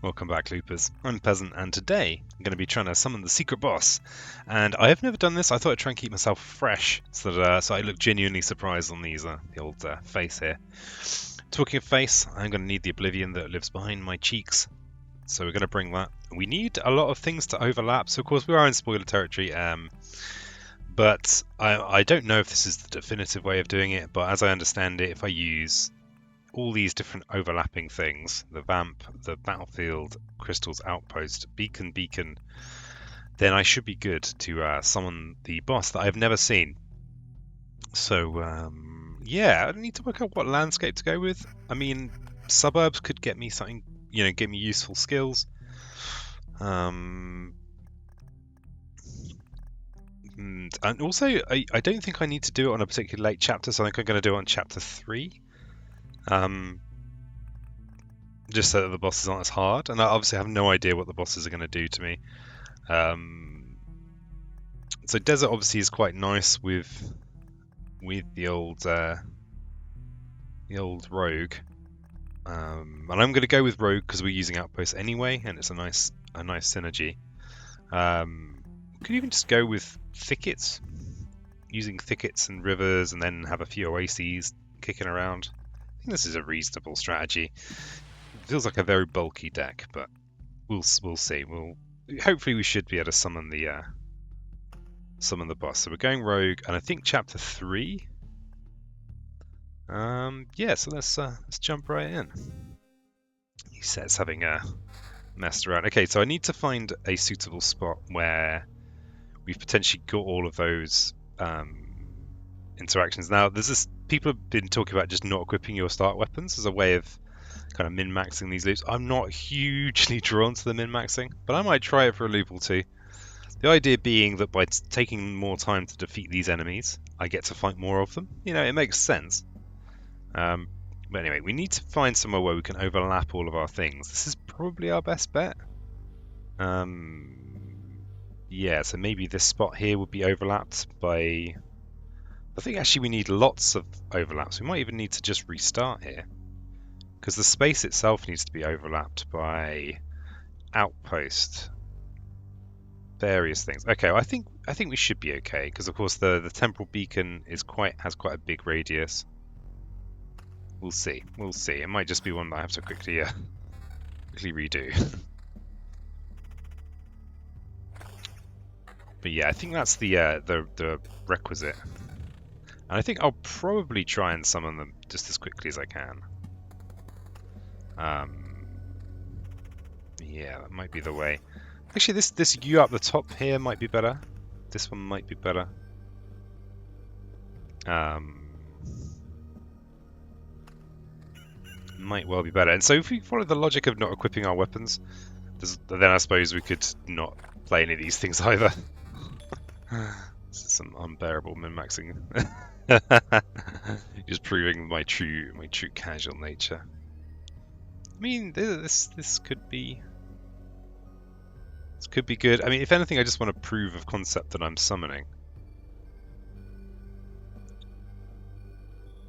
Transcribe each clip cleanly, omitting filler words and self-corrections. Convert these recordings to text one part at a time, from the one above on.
Welcome back, Loopers. I'm Peasant, and today I'm going to be trying to summon the secret boss. And I have never done this. I thought I'd try and keep myself fresh, so that so I look genuinely surprised on these the old face here. Talking of face, I'm going to need the oblivion that lives behind my cheeks. So we're going to bring that. We need a lot of things to overlap. So of course we are in spoiler territory. But I don't know if this is the definitive way of doing it. But as I understand it, if I use all these different overlapping things, the vamp, the battlefield, crystals, outpost, beacon, then I should be good to summon the boss that I've never seen. So yeah, I need to work out what landscape to go with. I mean, suburbs could get me something, get me useful skills. And also, I don't think I need to do it on a particularly late chapter, so I think I'm going to do it on chapter 3. Just so that the bosses aren't as hard, and I obviously have no idea what the bosses are going to do to me. So desert obviously is quite nice with the old rogue, and I'm going to go with rogue because we're using outpost anyway, and it's a nice synergy. Could even just go with thickets, using thickets and rivers, and then have a few oases kicking around. I think this is a reasonable strategy. It feels like a very bulky deck, but we'll see. Hopefully we should be able to summon the boss. So we're going rogue, and I think chapter 3. Yeah. So let's jump right in. He says having messed around. Okay, so I need to find a suitable spot where we've potentially got all of those interactions. Now, people have been talking about just not equipping your start weapons as a way of kind of min-maxing these loops. I'm not hugely drawn to the min-maxing, but I might try it for a loop or two. The idea being that by taking more time to defeat these enemies, I get to fight more of them. It makes sense. But anyway, we need to find somewhere where we can overlap all of our things. This is probably our best bet. Yeah, so maybe this spot here would be overlapped by... I think actually we need lots of overlaps. We might even need to just restart here, because the space itself needs to be overlapped by outpost, various things. Okay, well, I think we should be okay, because of course the temporal beacon has quite a big radius. We'll see. It might just be one that I have to quickly redo. But yeah, I think that's the requisite. And I think I'll probably try and summon them just as quickly as I can. Yeah, that might be the way. Actually, this U up the top here might be better. This one might be better. Might well be better. And so if we follow the logic of not equipping our weapons, then I suppose we could not play any of these things either. This is some unbearable min-maxing. Just proving my true casual nature. I mean, this could be good. I mean, if anything, I just want to prove of concept that I'm summoning.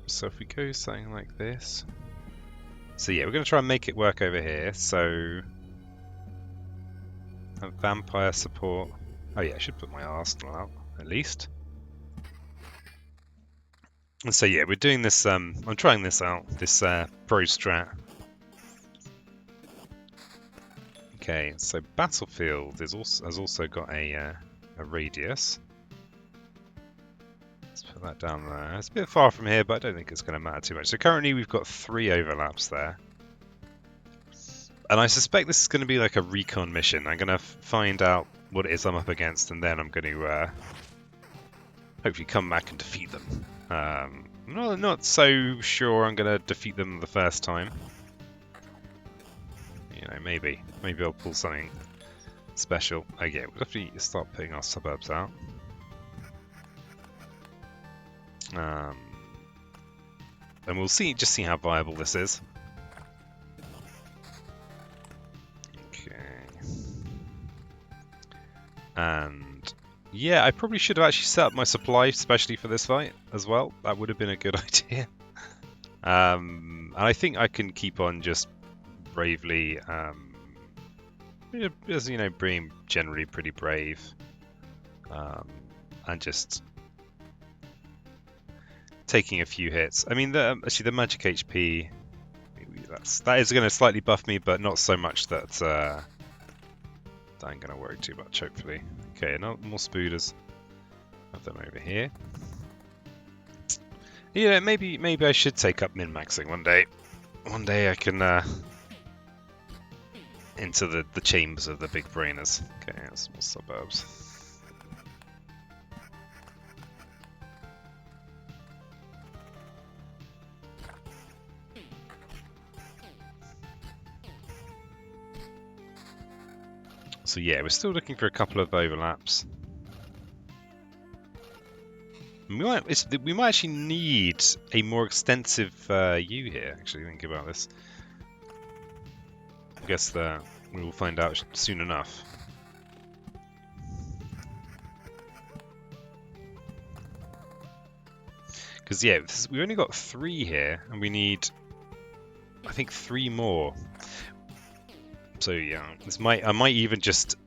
So if we go something like this. So yeah, we're going to try and make it work over here. So a vampire support. Oh yeah, I should put my arsenal out at least. And so yeah, we're doing this. I'm trying this out. This pro strat. Okay, so battlefield has also got a radius. Let's put that down there. It's a bit far from here, but I don't think it's going to matter too much. So currently we've got 3 overlaps there. And I suspect this is going to be like a recon mission. I'm going to find out what it is I'm up against, and then I'm going to hopefully come back and defeat them. I'm not so sure I'm going to defeat them the first time. Maybe I'll pull something special. Oh yeah, we'll definitely start putting our suburbs out. And we'll see how viable this is. Okay. And yeah, I probably should have actually set up my supply especially for this fight as well. That would have been a good idea. And I think I can keep on just bravely as you know, being generally pretty brave, and just taking a few hits. I mean, actually the magic HP, that is going to slightly buff me, but not so much that that I'm going to worry too much. Hopefully. Okay, no more spooders. Have them over here. Yeah, maybe I should take up min-maxing one day. One day I can into the chambers of the big brainers. Okay, that's more suburbs. So yeah, we're still looking for a couple of overlaps. We might actually need a more extensive U here. Actually, think about this. I guess that we will find out soon enough. Because yeah, we've only got 3 here, and we need, I think, 3 more. So yeah, I might even just.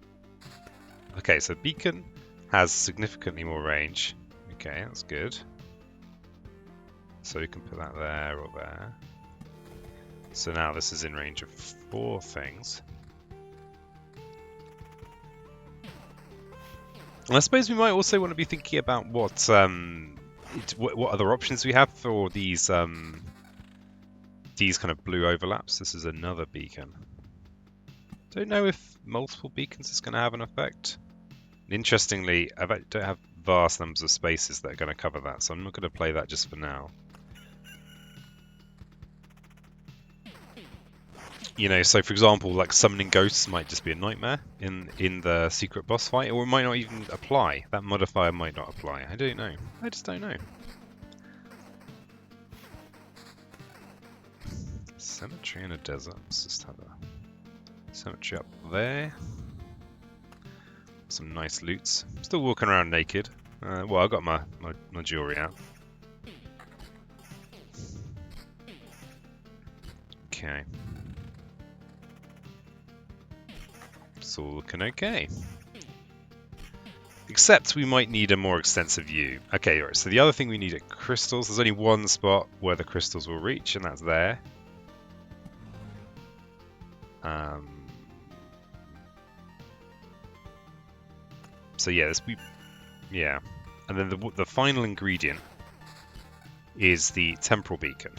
Okay, so beacon has significantly more range. Okay, that's good. So we can put that there or there. So now this is in range of 4 things. And I suppose we might also want to be thinking about what other options we have for these kind of blue overlaps. This is another beacon. Don't know if multiple beacons is going to have an effect. Interestingly, I don't have vast numbers of spaces that are going to cover that, so I'm not going to play that just for now. You know, so for example, like summoning ghosts might just be a nightmare in the secret boss fight, or it might not even apply. That modifier might not apply. I don't know. I just don't know. Cemetery in a desert. Let's just have a cemetery up there. Some nice loots. Still walking around naked. Well, I got my jewelry out. Okay. It's all looking okay. Except we might need a more extensive view. Okay, right, so the other thing we need are crystals. There's only one spot where the crystals will reach, and that's there. So yeah, yeah. And then the final ingredient is the temporal beacon.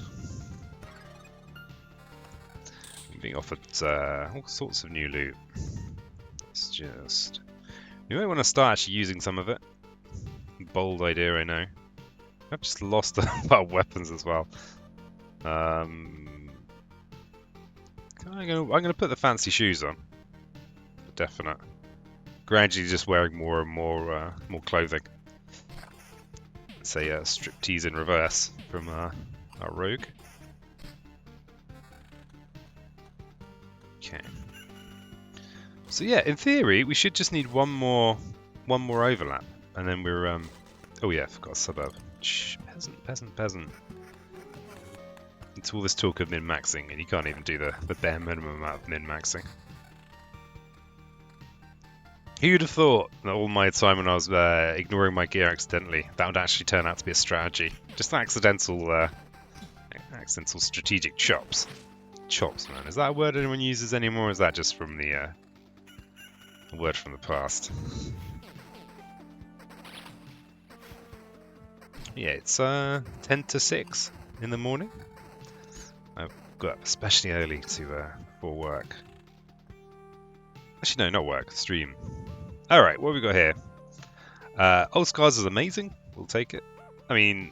I'm being offered all sorts of new loot. It's just... You might want to start actually using some of it. Bold idea, I know. I've just lost a lot of weapons as well. I'm gonna put the fancy shoes on. Definite. Gradually just wearing more and more clothing. It's a striptease in reverse from our rogue. Okay. So yeah, in theory, we should just need one more overlap, and then we're oh yeah, I forgot a suburb. Shh, peasant. It's all this talk of min-maxing, and you can't even do the bare minimum amount of min-maxing. Who'd have thought that all my time when I was ignoring my gear accidentally, that would actually turn out to be a strategy? Just accidental strategic chops. Chops, man. Is that a word anyone uses anymore, or is that just from the a word from the past? Yeah, it's 10 to 6 in the morning. I've got up especially early for work. Actually, no, not work. Stream. All right, what have we got here? Old Scars is amazing. We'll take it. I mean,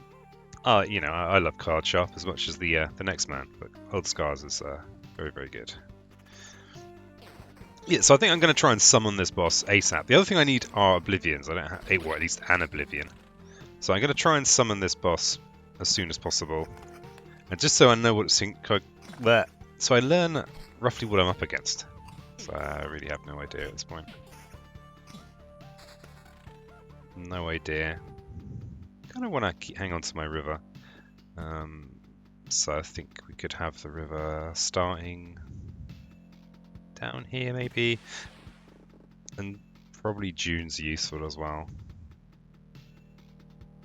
you know, I love Card Sharp as much as the next man, but Old Scars is very, very good. Yeah, so I think I'm going to try and summon this boss ASAP. The other thing I need are Oblivions. I don't have, well, at least an Oblivion. So I'm going to try and summon this boss as soon as possible, and just so I know what so I learn roughly what I'm up against. So I really have no idea at this point. No idea. Kind of want to hang on to my river. So I think we could have the river starting down here maybe. And probably dunes are useful as well.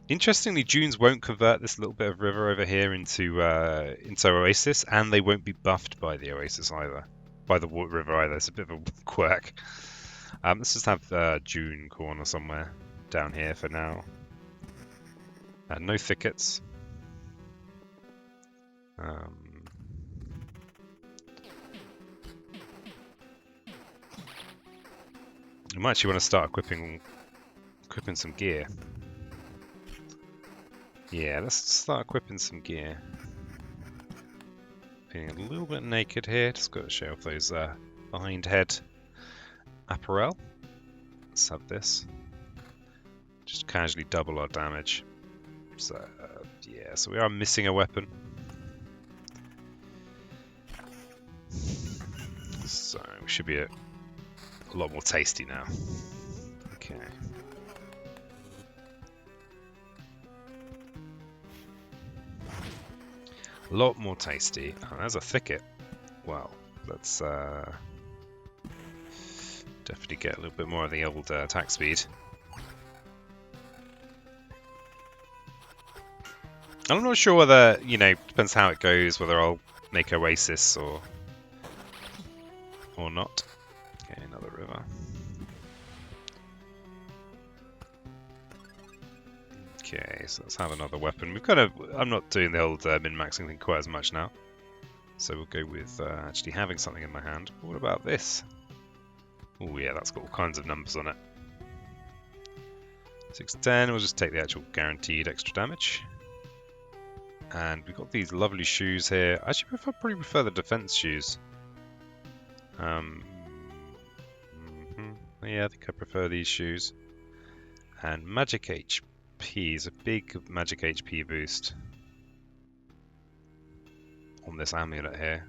Interestingly, dunes won't convert this little bit of river over here into oasis, and they won't be buffed by the oasis either, by the river either. It's a bit of a quirk. Let's just have dune corner somewhere down here for now. No thickets. You might actually want to start equipping some gear. Yeah, let's start equipping some gear. Feeling a little bit naked here. Just got to show off those behind head apparel. Let's have this. Just casually double our damage. So yeah, so we are missing a weapon. So we should be a lot more tasty now. Okay. A lot more tasty. Oh, there's a thicket. Well, let's definitely get a little bit more of the old attack speed. I'm not sure whether, you know, depends how it goes, whether I'll make Oasis or not. Okay, another river. Okay, so let's have another weapon. We've kind of, I'm not doing the old min-maxing thing quite as much now. So we'll go with actually having something in my hand. What about this? Oh yeah, that's got all kinds of numbers on it. 610, we'll just take the actual guaranteed extra damage. And we've got these lovely shoes here. Actually, I probably prefer the defense shoes. Yeah, I think I prefer these shoes. And magic HP is a big magic HP boost on this amulet here.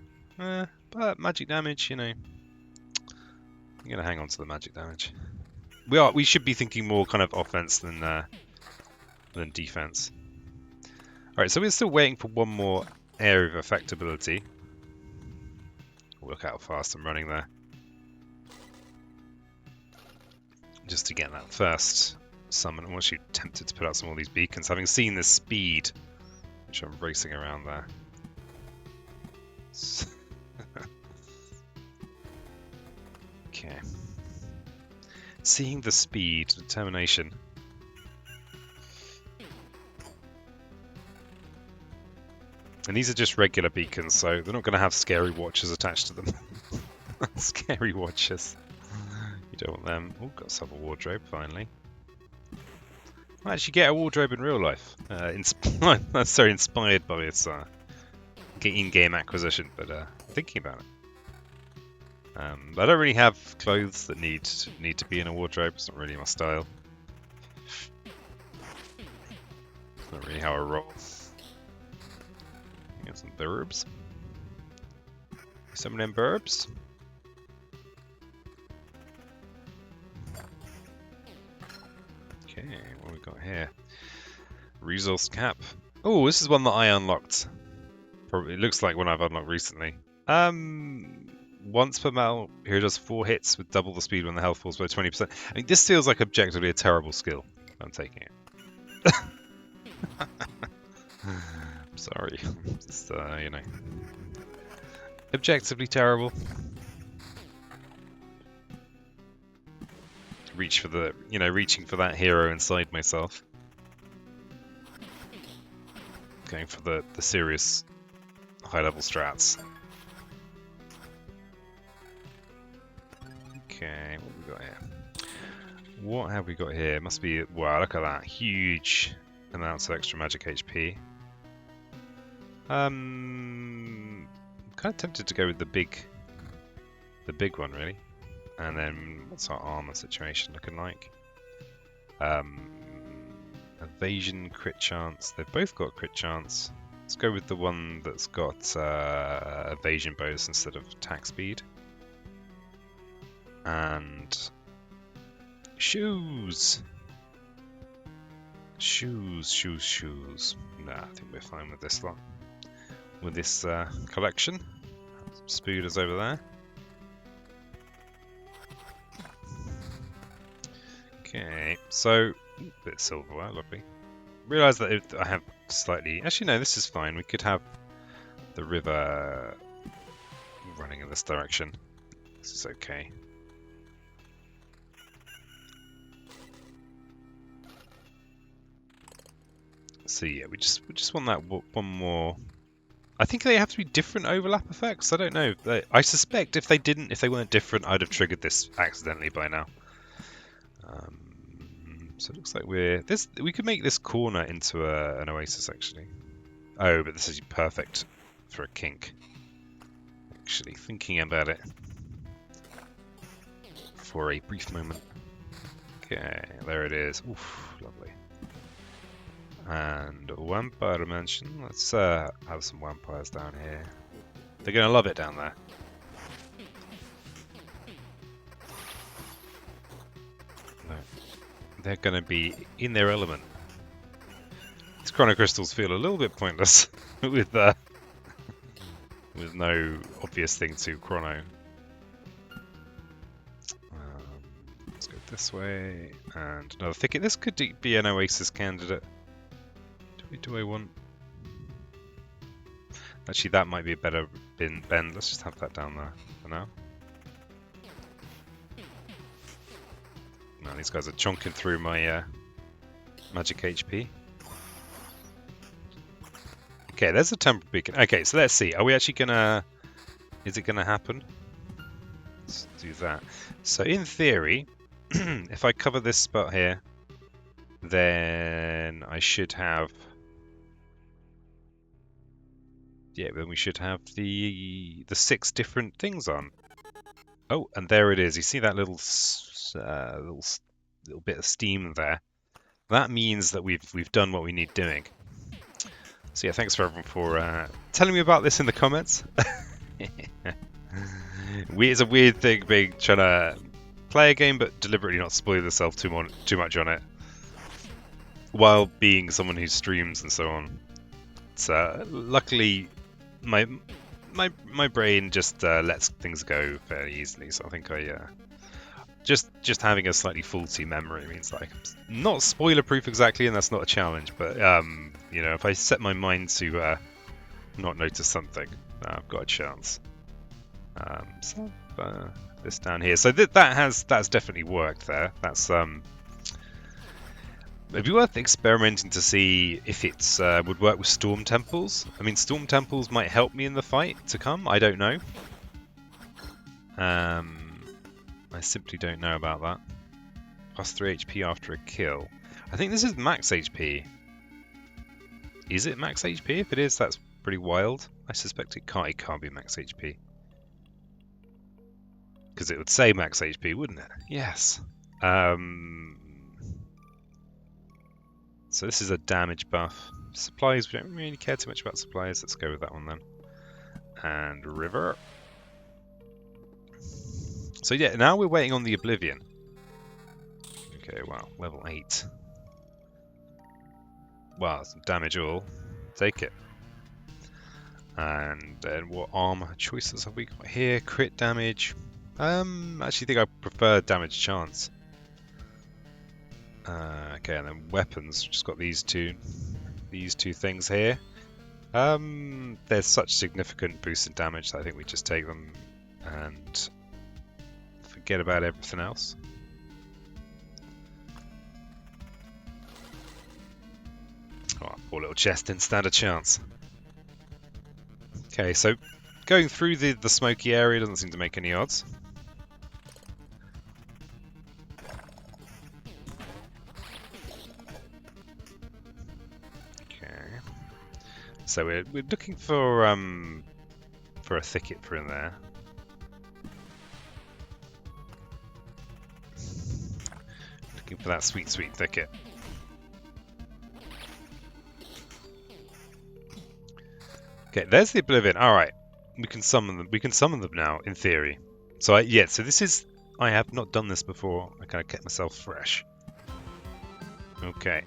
But magic damage, you know, I'm gonna hang on to the magic damage. We should be thinking more kind of offense than defense. Alright, so we're still waiting for one more area of effectability. Look how fast I'm running there. Just to get that first summon. I'm actually tempted to put out some of these beacons, having seen the speed which I'm racing around there. Okay. Seeing the speed, determination. And these are just regular beacons, so they're not going to have scary watchers attached to them. Scary watchers. You don't want them. Oh, got yourself a wardrobe, finally. I actually get a wardrobe in real life. That's so inspired by its in-game acquisition, but thinking about it. I don't really have clothes that need to be in a wardrobe. It's not really my style. It's not really how I roll. Get some burbs. Some of them burbs. Okay, what have we got here? Resource cap. Oh, this is one that I unlocked. Probably, it looks like one I've unlocked recently. Once per battle, here does 4 hits with double the speed when the health falls by 20%. I mean, this feels like objectively a terrible skill. I'm taking it. Sorry, just you know, objectively terrible. Reaching for that hero inside myself. Going for the serious high-level strats. Okay, what have we got here? What have we got here? Must be, wow, look at that, huge amounts of extra magic HP. I'm kind of tempted to go with the big one, really. And then, what's our armor situation looking like? Evasion, crit chance. They've both got crit chance. Let's go with the one that's got evasion bonus instead of attack speed. And shoes. Shoes. Nah, I think we're fine with this lot. With this collection. Spooders over there. Okay, so bit of silverware, lovely. Realise that I have slightly. Actually, no, this is fine. We could have the river running in this direction. This is okay. So yeah, we just want that one more. I think they have to be different overlap effects. I don't know. I suspect if they weren't different, I'd have triggered this accidentally by now. So it looks like we could make this corner into an oasis actually. Oh, but this is perfect for a kink. Actually, thinking about it for a brief moment. Okay, there it is. Oof, lovely. And vampire dimension. Let's have some vampires down here. They're going to love it down there. They're going to be in their element. These chrono crystals feel a little bit pointless with no obvious thing to chrono. Let's go this way and another thicket. This could be an oasis candidate. Do I want? Actually, that might be a better bend. Let's just have that down there for now. Now these guys are chonking through my magic HP. Okay, there's a temporal beacon. Okay, so let's see. Are we actually gonna? Is it gonna happen? Let's do that. So in theory, if I cover this spot here, then I should have. Yeah, then we should have the 6 different things on. Oh, and there it is. You see that little bit of steam there? That means that we've done what we need doing. So yeah, thanks for everyone for telling me about this in the comments. It's a weird thing being trying to play a game but deliberately not spoil yourself too much on it, while being someone who streams and so on. So luckily, my brain just lets things go fairly easily. So I think just having a slightly faulty memory means that I'm not spoiler proof exactly, and that's not a challenge. But you know, if I set my mind to not notice something, I've got a chance. So this down here, so that's definitely worked there. That's it'd be worth experimenting to see if it's would work with storm temples. I mean, storm temples might help me in the fight to come. I don't know. I simply don't know about that. Plus 3 HP after a kill. I think this is max HP. Is it max HP? If it is, that's pretty wild. I suspect it can't be max HP. Because it would say max HP, wouldn't it? Yes. So this is a damage buff. Supplies, we don't really care too much about supplies. Let's go with that one then. And river. So yeah, now we're waiting on the Oblivion. Okay, wow, level 8. Wow, some damage all. Take it. And then what armor choices have we got here? Crit damage. Actually think I prefer damage chance. Okay, and then weapons. Just got these two things here. There's such significant boost in damage that I think we just take them and forget about everything else. Oh, poor little chest didn't stand a chance. Okay, so going through the smoky area doesn't seem to make any odds. So we're looking for a thicket for in there. Looking for that sweet thicket. Okay, there's the Oblivion. All right, we can summon them. We can summon them now, in theory. So so this is. I have not done this before. I kind of kept myself fresh. Okay.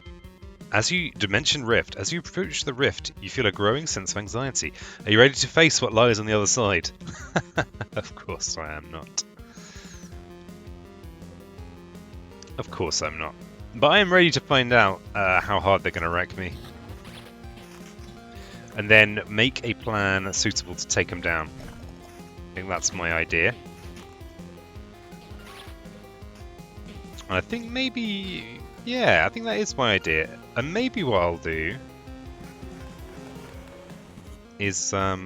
Dimension Rift. As you approach the rift, you feel a growing sense of anxiety. Are you ready to face what lies on the other side? Of course I am not. Of course I'm not. But I am ready to find out how hard they're going to wreck me. And then make a plan suitable to take them down. I think that's my idea. And I think maybe... yeah, I think that is my idea. And maybe what I'll do is... well,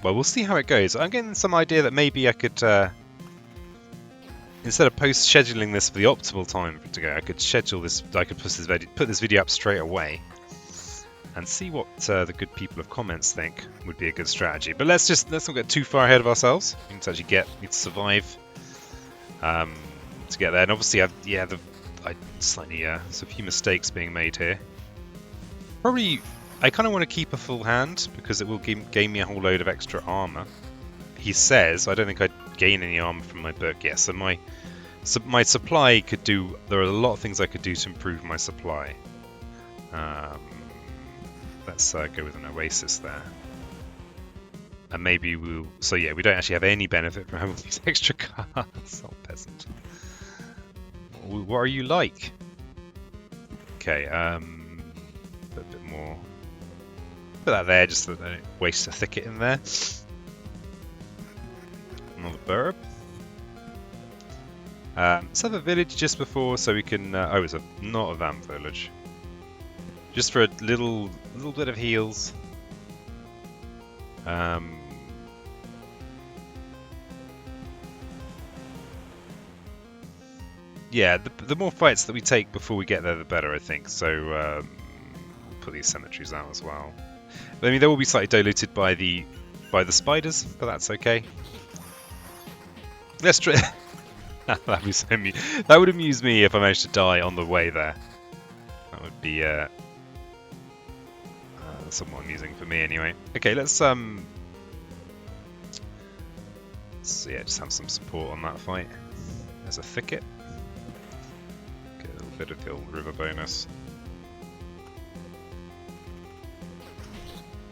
we'll see how it goes. I'm getting some idea that maybe I could... instead of scheduling this for the optimal time for it to go, I could schedule this. I could put this video up straight away, and see what the good people of comments think would be a good strategy. But let's not get too far ahead of ourselves. We need to actually need to survive to get there. And obviously, I slightly there's a few mistakes being made here. Probably, I kind of want to keep a full hand because it will gain me a whole load of extra armor. He says, I don't think I'd gain any armor from my book. Yes, so my supply could do. There are a lot of things I could do to improve my supply. Let's go with an oasis there, and maybe we'll. So yeah, we don't actually have any benefit from having these extra cards. Oh, peasant. What are you like? Okay, a bit more. Put that there, just so that I don't waste a thicket in there. Another burb. Let's have a village just before, so we can. Oh, it's not a vamp village. Just for a little bit of heals. Yeah, the more fights that we take before we get there, the better, I think. So we'll put these cemeteries out as well. But, I mean, they will be slightly diluted by the spiders, but that's okay. Let's try. That'd be so that would amuse me if I managed to die on the way there. That would be somewhat amusing for me, anyway. Okay, let's yeah, just have some support on that fight. There's a thicket. Get a little bit of the old river bonus.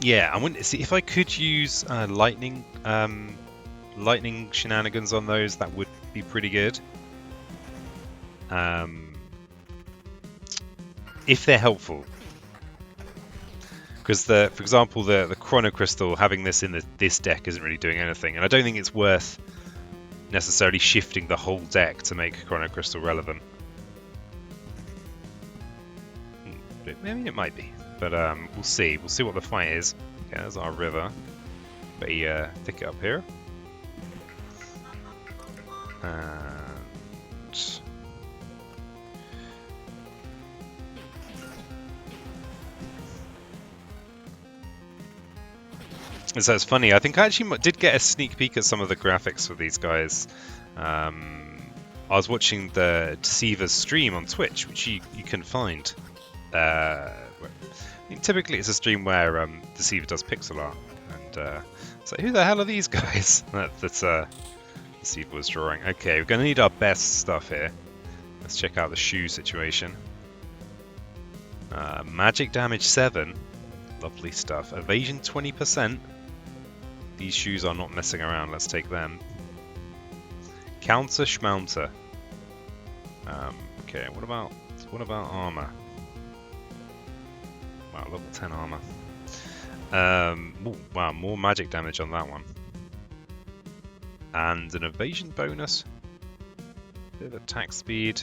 Yeah, I wouldn't see if I could use lightning shenanigans on those. That would be pretty good. If they're helpful, because for example, the Chrono Crystal, having this in this deck isn't really doing anything, and I don't think it's worth necessarily shifting the whole deck to make Chrono Crystal relevant. Maybe it might be, but we'll see. We'll see what the fight is. Okay, there's our river. But thicket up here. And so it's funny. I think I actually did get a sneak peek at some of the graphics for these guys. I was watching the Deceiver's stream on Twitch, which you can find. I mean, typically it's a stream where Deceiver does pixel art, and it's like, who the hell are these guys? That's Deceiver was drawing. Okay, we're going to need our best stuff here. Let's check out the shoe situation. Magic damage 7. Lovely stuff. Evasion 20%. These shoes are not messing around. Let's take them. Counter schmounter. Okay, what about armor? Wow, level 10 armor. Ooh, wow, more magic damage on that one. And an evasion bonus. Bit of attack speed.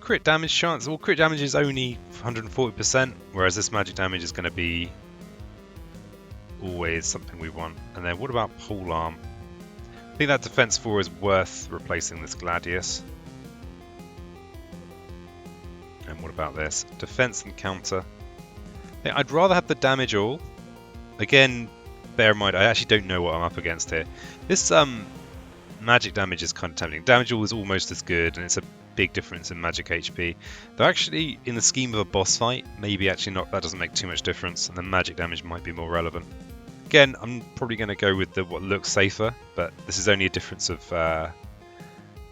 Crit damage chance. Well, crit damage is only 140%, whereas this magic damage is going to be always something we want. And then what about pole arm? I think that defense 4 is worth replacing this Gladius. And what about this? Defense and counter. I'd rather have the damage all. Again, bear in mind, I actually don't know what I'm up against here. This magic damage is kind of tempting. Damage all is almost as good, and it's a big difference in magic HP. Though actually, in the scheme of a boss fight, maybe actually not. That doesn't make too much difference, and the magic damage might be more relevant. Again, I'm probably going to go with what looks safer, but this is only a difference of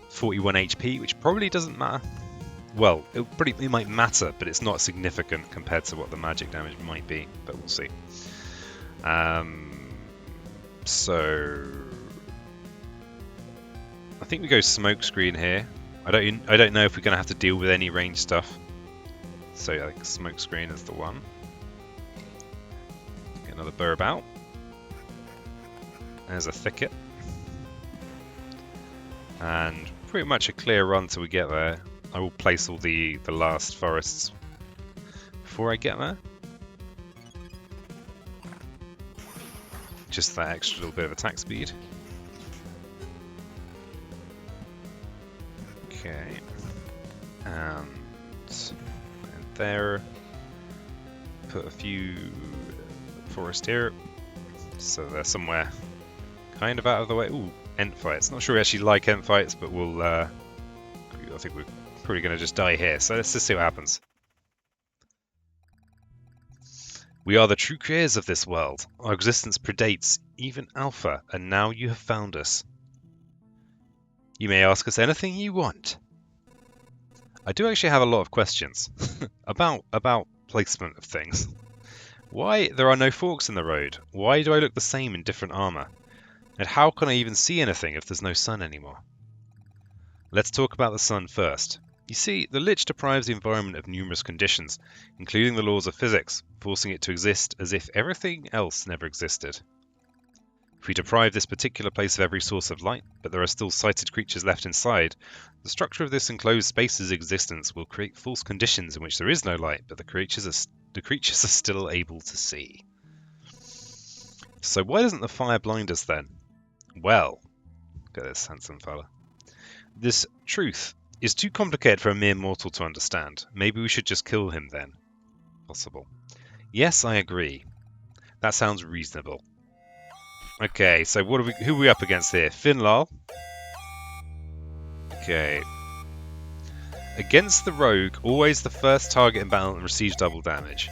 41 HP, which probably doesn't matter. Well, it might matter, but it's not significant compared to what the magic damage might be, but we'll see. So I think we go smoke screen here. I don't know if we're going to have to deal with any range stuff. So I think smoke screen is the one. Get another burr about. There's a thicket. And pretty much a clear run till we get there. I will place all the last forests before I get there. Just that extra little bit of attack speed. Okay. And there. Put a few forest here. So they're somewhere kind of out of the way. Ooh, ent fights. Not sure we actually like ent fights, but we'll I think we're probably going to just die here. So let's just see what happens. We are the true creators of this world. Our existence predates even Alpha, and now you have found us. You may ask us anything you want. I do actually have a lot of questions about placement of things. Why there are no forks in the road? Why do I look the same in different armor? And how can I even see anything if there's no sun anymore? Let's talk about the sun first. You see, the Lich deprives the environment of numerous conditions, including the laws of physics, forcing it to exist as if everything else never existed. If we deprive this particular place of every source of light, but there are still sighted creatures left inside, the structure of this enclosed space's existence will create false conditions in which there is no light, but the creatures are still able to see. So why doesn't the fire blind us then? Well, look at this handsome fella. This truth is too complicated for a mere mortal to understand. Maybe we should just kill him then. Possible. Yes, I agree. That sounds reasonable. Okay, so who are we up against here? Finlal. Okay. Against the rogue, always the first target in battle and receives double damage.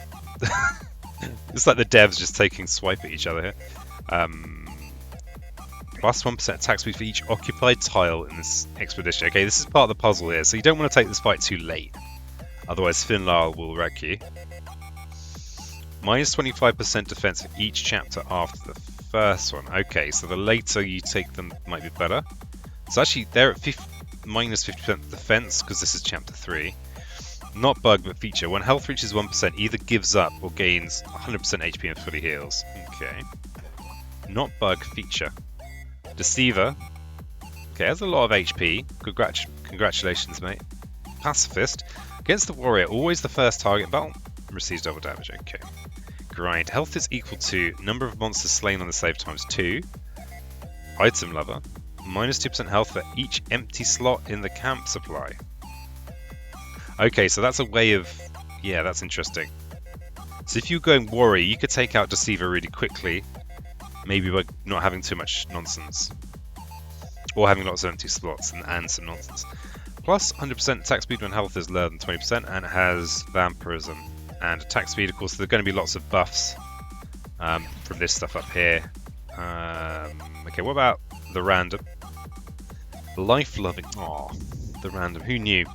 It's like the devs just taking swipe at each other here. Plus 1% attack speed for each occupied tile in this expedition. Okay, this is part of the puzzle here, so you don't want to take this fight too late. Otherwise, Finlal will wreck you. Minus 25% defense for each chapter after the first one. Okay, so the later you take them might be better. So actually, they're at minus 50% defense because this is chapter 3. Not bug, but feature. When health reaches 1%, either gives up or gains 100% HP and fully heals. Okay. Not bug, feature. Deceiver. Okay, has a lot of HP. Congratulations, mate. Pacifist. Against the warrior, always the first target in battle. Receives double damage. Okay. Grind. Health is equal to number of monsters slain on the save times 2. Item lover. Minus 2% health for each empty slot in the camp supply. Okay, so that's a way of... Yeah, that's interesting. So if you're going warrior, you could take out Deceiver really quickly. Maybe by not having too much nonsense. Or having lots of empty slots and some nonsense. Plus 100% attack speed when health is lower than 20% and it has vampirism. And attack speed, of course, there are going to be lots of buffs from this stuff up here. Okay, what about the random? Life-loving. Aw, the random. Who knew?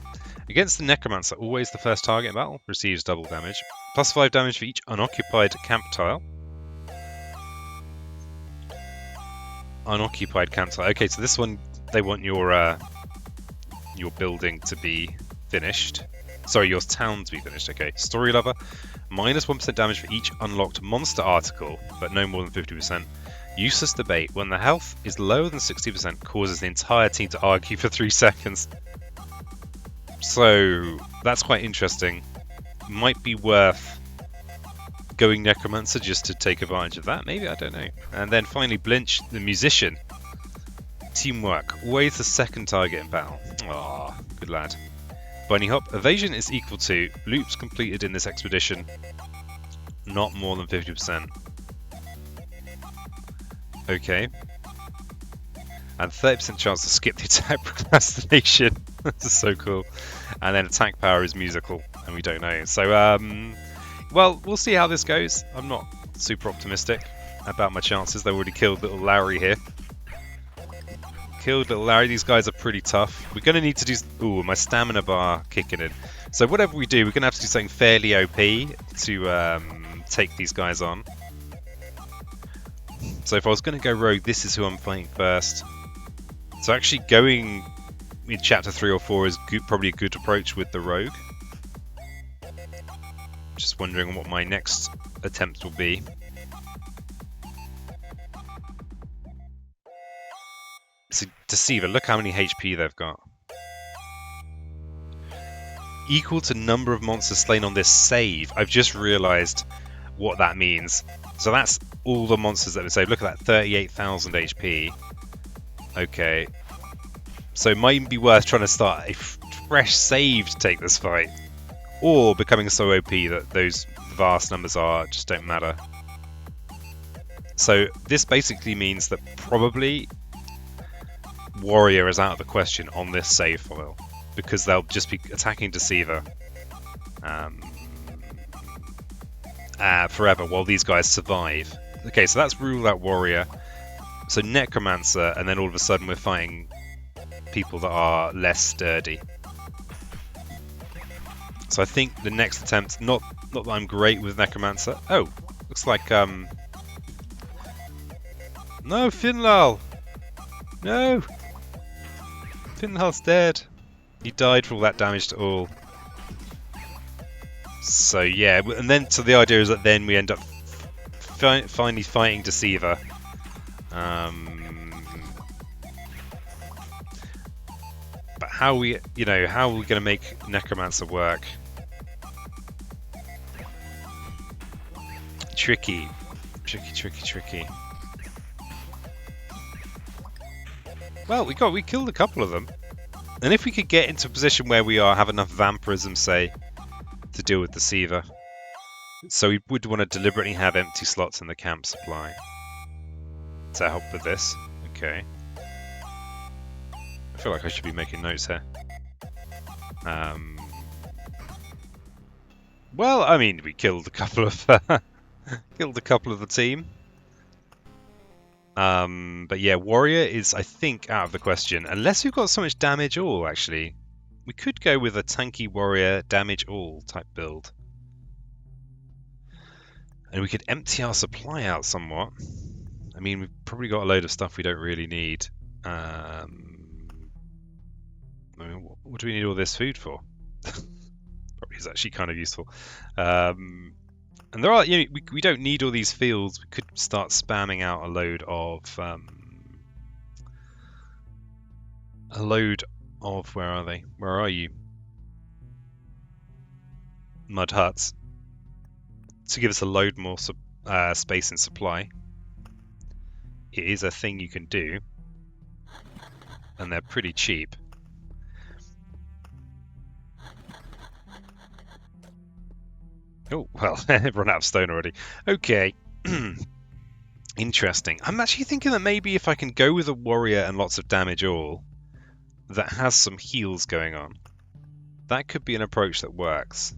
Against the Necromancer, always the first target in battle, receives double damage. Plus 5 damage for each unoccupied camp tile. Unoccupied camp tile. Okay, so this one, they want your building to be finished. Sorry, your town to be finished. Okay. Story lover. Minus 1% damage for each unlocked monster article, but no more than 50%. Useless debate. When the health is lower than 60%, causes the entire team to argue for 3 seconds. So, that's quite interesting. Might be worth going Necromancer just to take advantage of that, maybe? I don't know. And then finally, Blinch, the musician. Teamwork. Always the second target in battle. Ah, good lad. Bunny Hop. Evasion is equal to loops completed in this expedition, not more than 50%. Okay. And 30% chance to skip the attack procrastination. This is so cool. And then attack power is musical, and we don't know. So, well, we'll see how this goes. I'm not super optimistic about my chances. They already killed little Larry here. Killed little Larry. These guys are pretty tough. We're going to need to do... Ooh, my stamina bar kicking in. So whatever we do, we're going to have to do something fairly OP to take these guys on. So if I was going to go rogue, this is who I'm fighting first. So actually going chapter 3 or 4 is probably a good approach with the rogue. Just wondering what my next attempt will be. So, Deceiver, look how many HP they've got. Equal to number of monsters slain on this save. I've just realised what that means. So that's all the monsters that we saved. Look at that, 38,000 HP. Okay. So it might be worth trying to start a fresh save to take this fight. Or becoming so OP that those vast numbers just don't matter. So this basically means that probably Warrior is out of the question on this save file. Because they'll just be attacking Deceiver forever while these guys survive. Okay, so that's ruled out Warrior. So Necromancer, and then all of a sudden we're fighting people that are less sturdy. So I think the next attempt, not that I'm great with Necromancer. Oh, looks like no, Finlal. No, Finlal's dead. He died for all that damage to all. So yeah, and then so the idea is that then we end up finally fighting Deceiver. But how we how are we going to make Necromancer work? Tricky. Well, we killed a couple of them. And if we could get into a position where we have enough vampirism, say, to deal with Deceiver. So we would want to deliberately have empty slots in the camp supply to help with this. Okay. I feel like I should be making notes here. Well, I mean, we killed a couple of the team. But yeah, Warrior is, I think, out of the question. Unless we've got so much damage all, actually. We could go with a tanky Warrior, damage all type build. And we could empty our supply out somewhat. I mean, we've probably got a load of stuff we don't really need. I mean, what do we need all this food for? Probably is actually kind of useful. And there are, we don't need all these fields. We could start spamming out a load of where are they? Where are you? Mud huts. To give us a load more space and supply. It is a thing you can do, and they're pretty cheap. Oh, well, I've run out of stone already. Okay. Interesting. I'm actually thinking that maybe if I can go with a warrior and lots of damage all, that has some heals going on, that could be an approach that works.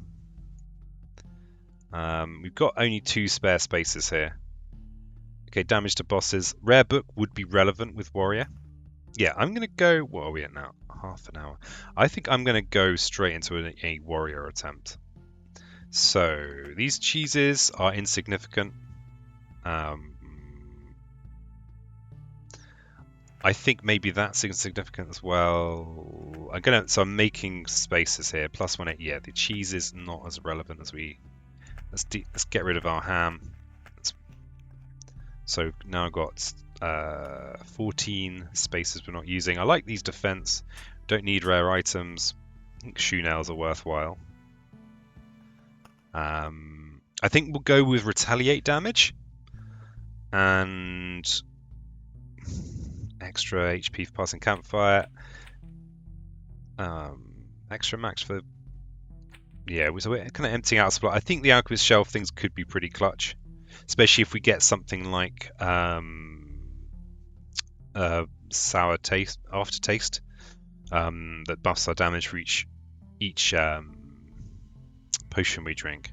We've got only 2 spare spaces here. Okay, damage to bosses. Rare book would be relevant with warrior. Yeah, I'm going to go... What are we at now? Half an hour. I think I'm going to go straight into a warrior attempt. So, these cheeses are insignificant. I think maybe that's insignificant as well. I'm making spaces here. +1 yeah, the cheese is not as relevant as we... Let's get rid of our ham. So now I've got 14 spaces we're not using. I like these defense. Don't need rare items. I think shoe nails are worthwhile. I think we'll go with retaliate damage and extra HP for passing campfire. Extra max for... Yeah, so we're kind of emptying out supply. I think the alchemist shelf things could be pretty clutch, especially if we get something like sour taste aftertaste that buffs our damage for each potion we drink.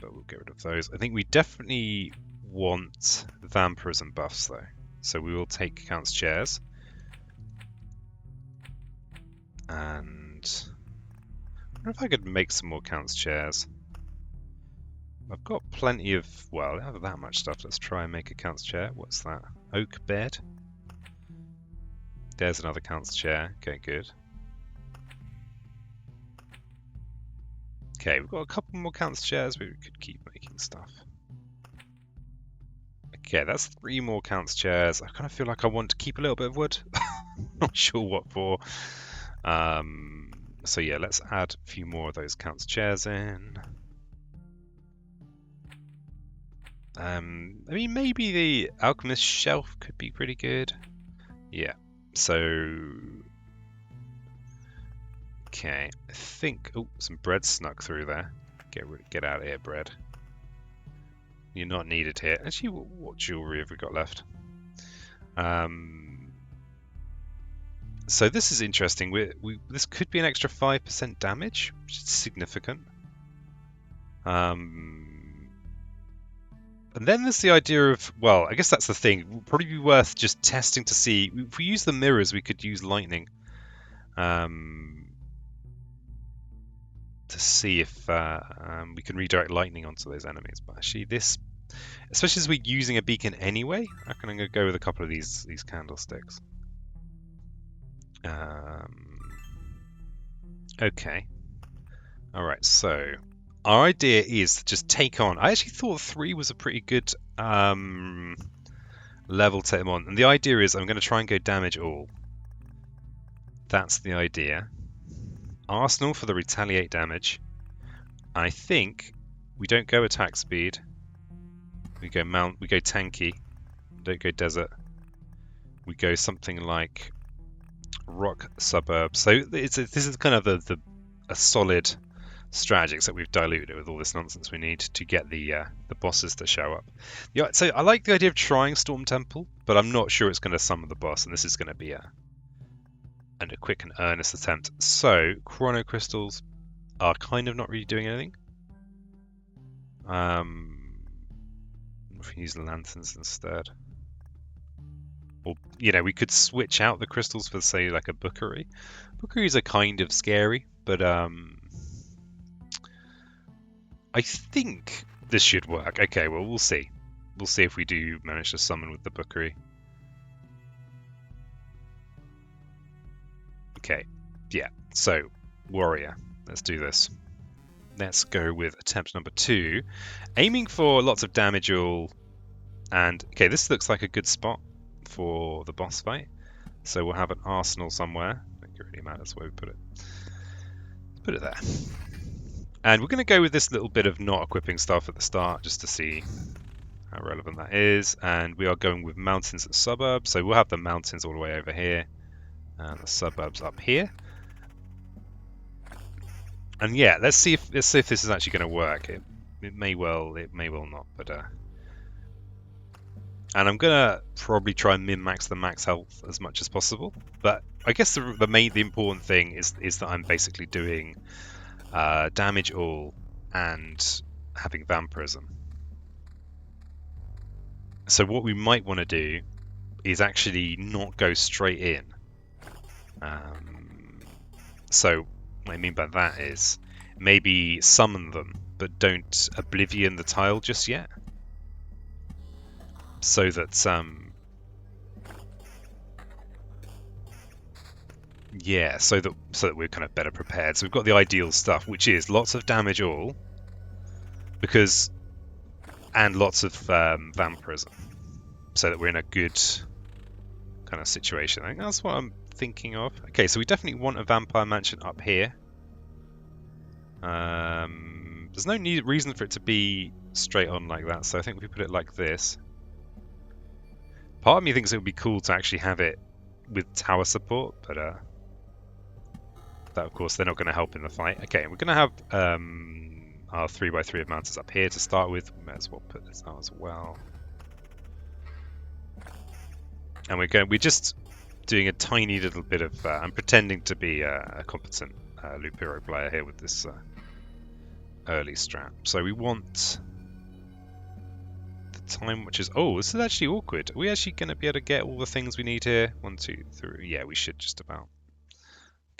But we'll get rid of those. I think we definitely want vampirism buffs though, so we will take Count's chairs. And I wonder if I could make some more Count's chairs. I've got plenty of, well, I don't have that much stuff. Let's try and make a Count's chair. What's that? Oak bed. There's another council chair. Okay, good. Okay, we've got a couple more council chairs, but we could keep making stuff. Okay, that's 3 more council chairs. I kind of feel like I want to keep a little bit of wood. Not sure what for. So yeah, let's add a few more of those council chairs in. I mean, maybe the alchemist shelf could be pretty good. Yeah. So, okay, I think. Oh, some bread snuck through there. Get out of here, bread. You're not needed here. Actually, what jewelry have we got left? So this is interesting. This could be an extra 5% damage, which is significant. And then there's the idea of, well, I guess that's the thing. It would probably be worth just testing to see. If we use the mirrors, we could use lightning. To see if we can redirect lightning onto those enemies. But actually this, especially as we're using a beacon anyway, I reckon I'm going to go with a couple of these candlesticks. Okay. Alright, so our idea is to just take on... I actually thought 3 was a pretty good level to hit him on. And the idea is I'm going to try and go damage all. That's the idea. Arsenal for the retaliate damage. I think we don't go attack speed. We go tanky. Don't go desert. We go something like rock suburb. So this is kind of a solid strategy, except we've diluted it with all this nonsense we need to get the bosses to show up. Yeah, so I like the idea of trying Storm Temple, but I'm not sure it's going to summon the boss, and this is going to be a quick and earnest attempt. So chrono crystals are kind of not really doing anything. If we use lanterns instead, or we could switch out the crystals for, say, like a bookery. Bookeries are kind of scary, but I think this should work. Okay, well, we'll see. We'll see if we do manage to summon with the bookery. Okay, yeah, so warrior, let's do this. Let's go with attempt number 2, aiming for lots of damage all. And okay, this looks like a good spot for the boss fight. So we'll have an arsenal somewhere. I think it really matters where we put it. Let's put it there. And we're going to go with this little bit of not equipping stuff at the start, just to see how relevant that is. And we are going with mountains and suburbs. So we'll have the mountains all the way over here, and the suburbs up here. And yeah, let's see if this is actually going to work. It may well not, but and I'm gonna probably try and min-max the max health as much as possible. But I guess the important thing is that I'm basically doing damage all and having vampirism. So what we might want to do is actually not go straight in. So what I mean by that is maybe summon them, but don't oblivion the tile just yet. So that yeah, so that we're kind of better prepared. So we've got the ideal stuff, which is lots of damage all, and lots of vampirism, so that we're in a good kind of situation. I think that's what I'm thinking of. Okay, so we definitely want a vampire mansion up here. There's no reason for it to be straight on like that, so I think if we put it like this. Part of me thinks it would be cool to actually have it with tower support, but that, of course, they're not going to help in the fight. Okay, we're going to have our 3x3 of mountains up here to start with. We may as well put this out as well. And we're just doing a tiny little bit of... I'm pretending to be a competent Loop Hero player here with this early strat. So we want... time, which is this is actually awkward. Are we actually going to be able to get all the things we need here? 1, 2, 3. Yeah, we should just about.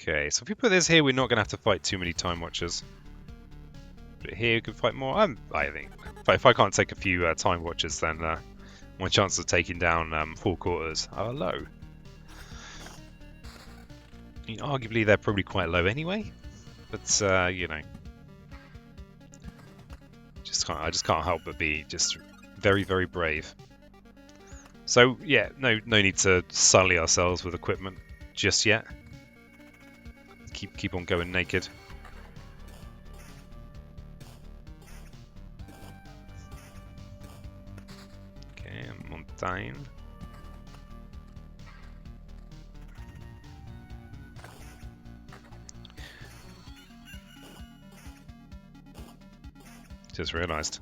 Okay, so if we put this here, we're not going to have to fight too many time watchers. Put it here, we can fight more. I think if I can't take a few time watchers, then my chances of taking down 4 quarters are low. mean, arguably they're probably quite low anyway, but you know, I just can't help but be just very, very brave. So yeah, no need to sully ourselves with equipment just yet. Keep on going naked. Okay, Montaigne. Just realised.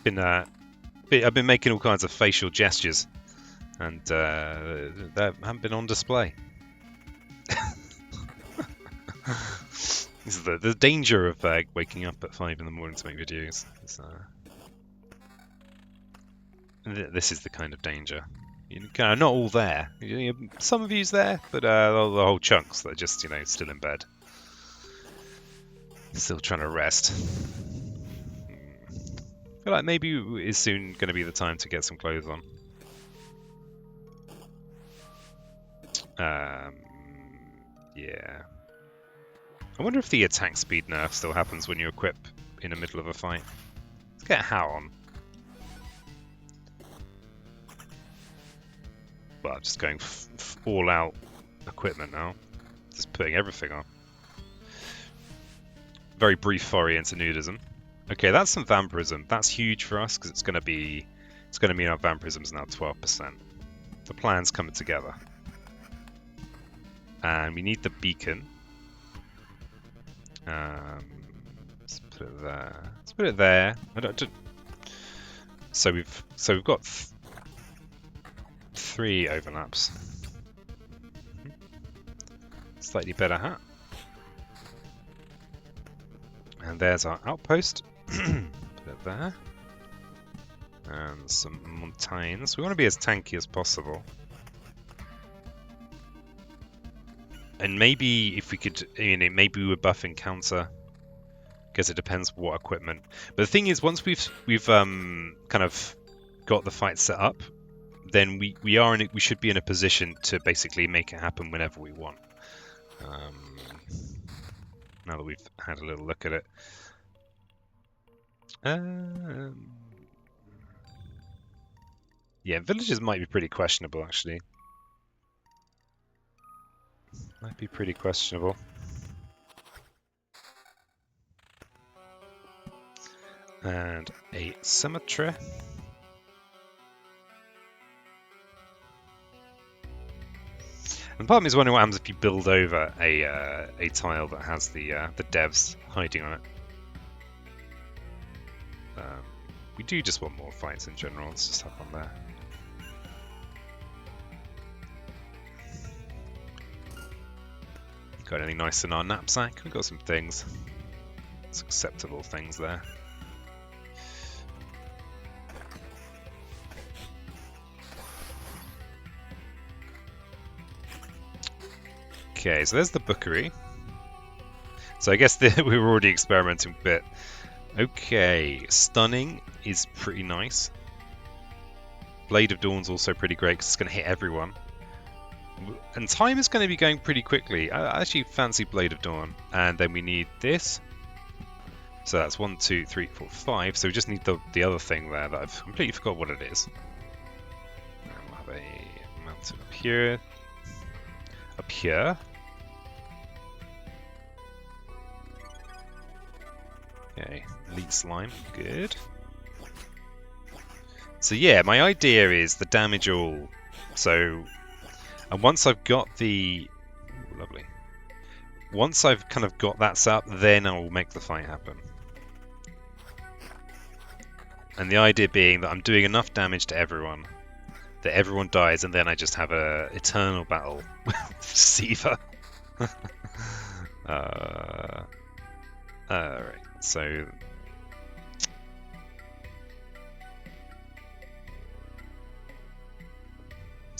I've been making all kinds of facial gestures, and that haven't been on display. This is the danger of waking up at 5 in the morning to make videos. This is the kind of danger. You're kind of not all there. Some of you's there, but the whole chunks that are just still in bed, still trying to rest. I feel like maybe it's soon going to be the time to get some clothes on. Yeah. I wonder if the attack speed nerf still happens when you equip in the middle of a fight. Let's get How on. Well, just going all out equipment now. Just putting everything on. Very brief foray into nudism. Okay, that's some vampirism. That's huge for us because it's going to mean our vampirism is now 12%. The plan's coming together. And we need the beacon. Let's put it there. Let's put it there. So we've got 3 overlaps. Slightly better hat. And there's our outpost. Put it there. And some mountains. We want to be as tanky as possible. And maybe if we could, maybe we would buff encounter, because it depends what equipment. But the thing is, once we've kind of got the fight set up, then we should be in a position to basically make it happen whenever we want. Now that we've had a little look at it. Yeah, villages might be pretty questionable actually. Might be pretty questionable. And a cemetery. And part of me is wondering what happens if you build over a tile that has the devs hiding on it. We do just want more fights in general. Let's just have one there. Got anything nice in our knapsack? We've got some things. Some acceptable things there. Okay, so there's the bookery. So I guess we were already experimenting a bit. Okay, stunning is pretty nice. Blade of Dawn's also pretty great because it's going to hit everyone. And time is going to be going pretty quickly. I actually fancy Blade of Dawn. And then we need this. So that's 1, 2, 3, 4, 5. So we just need the other thing there that I've completely forgot what it is. And we'll have a mountain up here. Up here. Okay, elite slime, good. So yeah, my idea is the damage all. So, and once I've got the, ooh, lovely. Once I've kind of got that set up, then I will make the fight happen. And the idea being that I'm doing enough damage to everyone, that everyone dies, and then I just have a eternal battle with Siva. Alright, so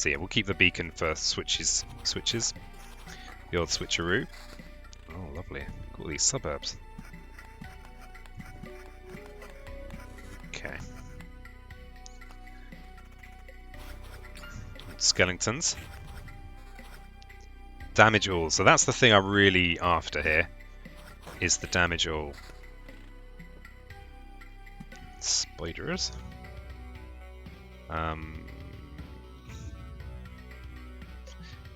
yeah, we'll keep the beacon for switches. The old switcheroo. Oh, lovely. Got all these suburbs. Okay. Skeletons. Damage all. So that's the thing I'm really after here, is the damage all. Spiders.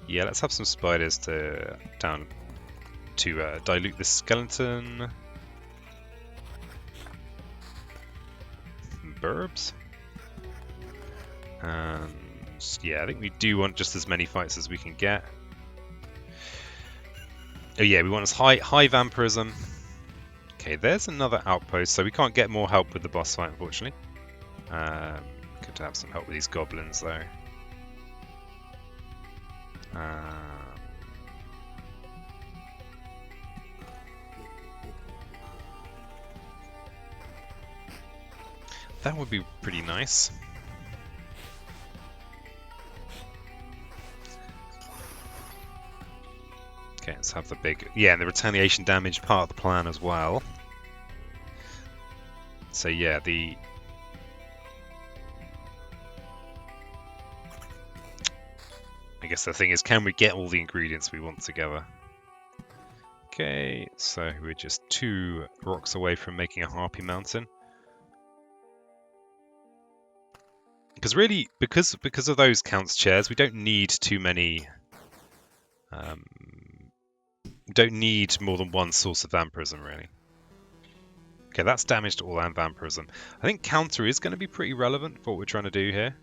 Yeah, let's have some spiders to dilute this skeleton. Burbs. And yeah, I think we do want just as many fights as we can get. Oh yeah, we want as high vampirism. Okay, there's another outpost, so we can't get more help with the boss fight, unfortunately. Good to have some help with these goblins, though. That would be pretty nice. Okay, let's have the big... Yeah, and the retaliation damage part of the plan as well. So yeah, I guess the thing is, can we get all the ingredients we want together? Okay, so we're just 2 rocks away from making a harpy mountain. Because really, because of those counts chairs, we don't need too many... don't need more than one source of vampirism, really. Okay, that's damage to all and vampirism. I think counter is going to be pretty relevant for what we're trying to do here.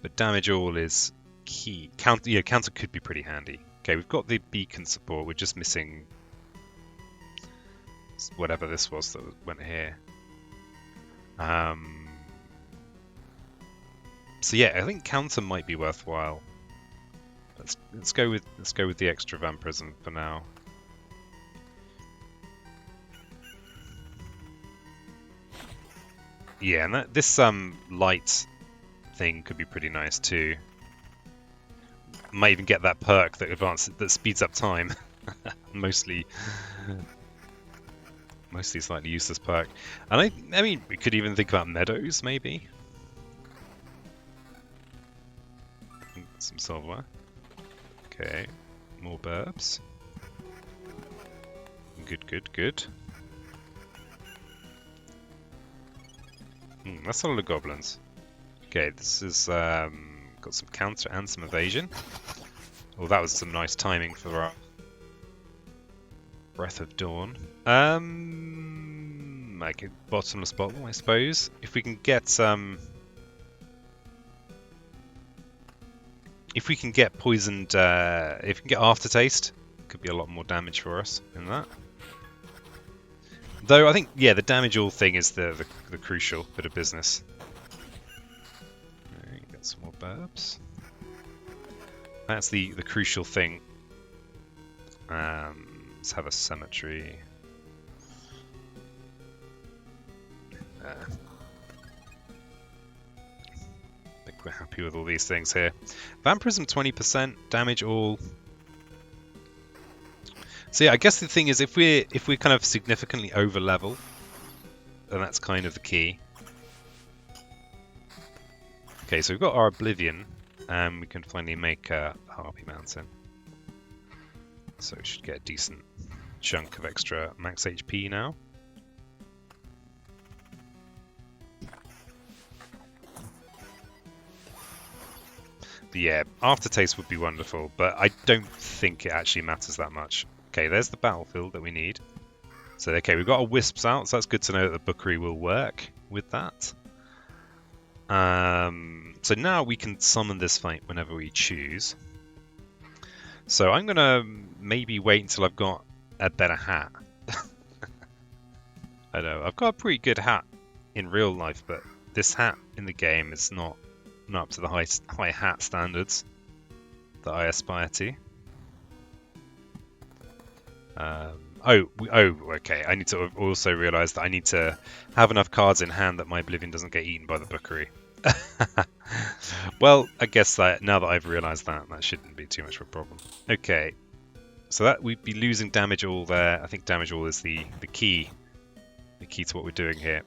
But damage all is key. Counter could be pretty handy. Okay, we've got the beacon support. We're just missing whatever this was that went here. So yeah, I think counter might be worthwhile. Let's go with the extra vampirism for now. Yeah, and this light thing could be pretty nice too. Might even get that perk that speeds up time. mostly slightly useless perk. And I mean, we could even think about meadows maybe. Some silver. Okay, more burbs. Good. That's a lot of goblins. Okay, this is got some counter and some evasion. Oh, that was some nice timing for our Breath of Dawn. Like a bottomless bottle, I suppose. If we can get poisoned, if we can get aftertaste, could be a lot more damage for us in that. Though I think, yeah, the damage all thing is the crucial bit of business. Right, got some more burbs. That's the crucial thing. Let's have a cemetery. I think we're happy with all these things here. Vampirism 20%, damage all. So yeah, I guess the thing is, if we're kind of significantly over level, then that's kind of the key. Okay, so we've got our Oblivion, and we can finally make a Harpy Mountain. So we should get a decent chunk of extra max HP now. But yeah, aftertaste would be wonderful, but I don't think it actually matters that much. Okay, there's the battlefield that we need. So, okay, we've got our wisps out, so that's good to know that the bookery will work with that. So now we can summon this fight whenever we choose. So I'm going to maybe wait until I've got a better hat. I know, I've got a pretty good hat in real life, but this hat in the game is not up to the high hat standards that I aspire to. Okay. I need to also realise that I need to have enough cards in hand that my Oblivion doesn't get eaten by the bookery. Well, I guess that now that I've realised that shouldn't be too much of a problem. Okay, so that we'd be losing damage all there. I think damage all is the key to what we're doing here.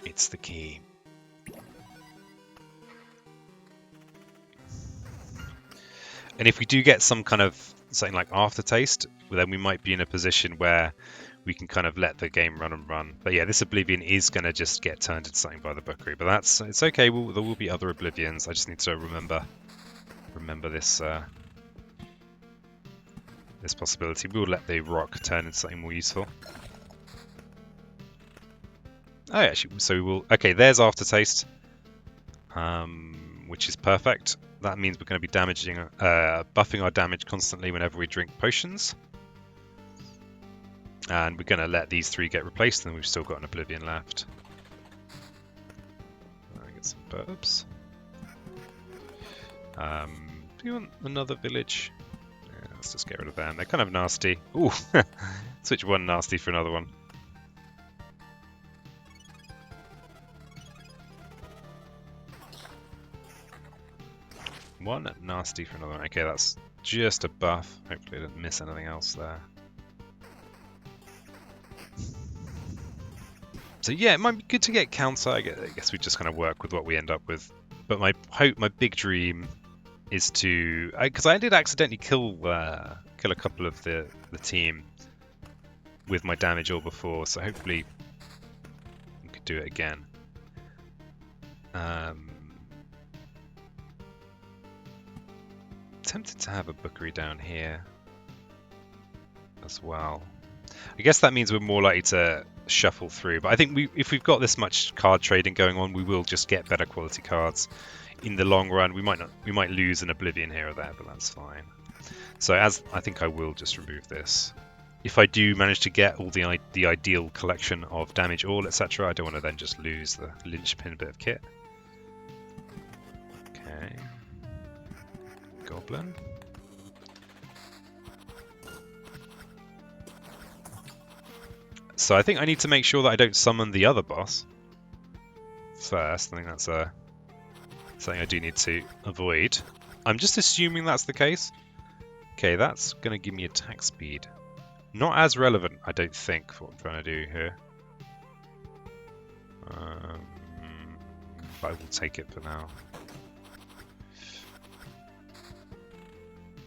It's the key. And if we do get some kind of something like aftertaste, then we might be in a position where we can kind of let the game run and run. But yeah, this Oblivion is going to just get turned into something by the bookery. But it's okay. There will be other Oblivions. I just need to remember this this possibility. We will let the rock turn into something more useful. Oh, actually, so we will. Okay, there's aftertaste, which is perfect. That means we're going to be buffing our damage constantly whenever we drink potions. And we're going to let these 3 get replaced, and we've still got an Oblivion left. Get some burbs. Do you want another village? Yeah, let's just get rid of them. They're kind of nasty. Ooh, switch one nasty for another one. One nasty for another one. Okay, that's just a buff. Hopefully I didn't miss anything else there. So yeah, it might be good to get counter. I guess we just kind of work with what we end up with. But my big dream is to, because I did accidentally kill a couple of the team with my damage all before. So hopefully we could do it again. Tempted to have a bookery down here as well. I guess that means we're more likely to shuffle through, but I think if we've got this much card trading going on, we will just get better quality cards in the long run. We might lose an Oblivion here or there, but that's fine. So I think I will just remove this. If I do manage to get all the ideal collection of damage all, etc., I don't want to then just lose the linchpin bit of kit. Okay. Goblin. So I think I need to make sure that I don't summon the other boss first. I think that's something I do need to avoid. I'm just assuming that's the case. Okay, that's going to give me attack speed. Not as relevant, I don't think, for what I'm trying to do here. But I will take it for now.